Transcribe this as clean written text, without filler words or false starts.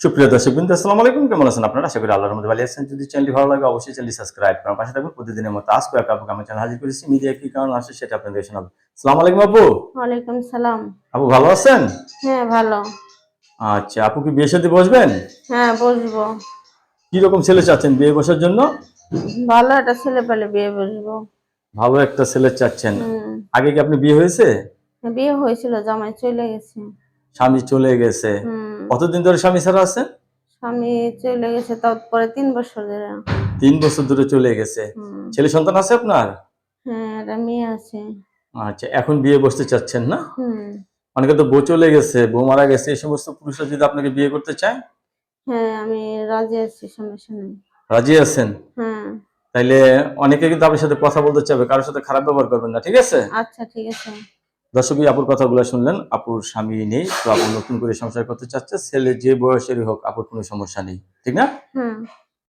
সুপ্রিয় দর্শকবৃন্দ, আসসালামু আলাইকুম। কেমন আছেন আপনারা? আশা করি আল্লাহর রহমতে ভালো আছেন। যদি চ্যানেলটি ভালো লাগে অবশ্যই চ্যানেলটি সাবস্ক্রাইব করার পাশে থাকবেন। প্রতিদিনের মতো আজকে আপনাকে আমার চ্যানেল হাজির করেছি। মিডিয়া কি কারণ আসে সেটা আপনাদের শোনাবো। আসসালামু আলাইকুম আপু। ওয়ালাইকুম সালাম। আপু ভালো আছেন? হ্যাঁ, ভালো। আচ্ছা, আপু কি বিয়ে শাদী বসবেন? হ্যাঁ, বসবো। কি রকম ছেলে চাচ্ছেন বিয়ে বসার জন্য? ভালো একটা ছেলে পেলে বিয়ে বসবো। ভালো একটা ছেলে চাচ্ছেন। হুম। আগে কি আপনি বিয়ে হয়েছে? বিয়ে হয়েছিল, জামাই চলে গেছে। স্বামী চলে গেছে। হুম। কতদিন ধরে স্বামী ছাড়া আছেন? স্বামী চলে গেছে তারপরে 3 বছর ধরে। 3 বছর ধরে চলে গেছে। হুম। ছেলে সন্তান আছে আপনার? হ্যাঁ, একটা মেয়ে আছে। আচ্ছা, এখন বিয়ে বসতে চাচ্ছেন না? হুম। অনেকে তো বউ চলে গেছে, বউ মারা গেছে, এই সমস্ত পুরুষরা যদি আপনাকে বিয়ে করতে চায়? হ্যাঁ, আমি রাজি আছি, সমস্যা নেই। রাজি আছেন? হ্যাঁ। তাইলে অনেকে কিন্তু আপনার সাথে কথা বলতে চাবে, কারোর সাথে খারাপ ব্যবহার করবেন না, ঠিক আছে? আচ্ছা, ঠিক আছে। দর্শকই আপুর কথাগুলো শুনলেন। আপুর স্বামী নেই, তো আপু নতুন করে সংসার করতে চাচ্ছে। ছেলে যে বয়সেরই হোক, আপুর কোনো সমস্যা নেই, ঠিক না? হ্যাঁ।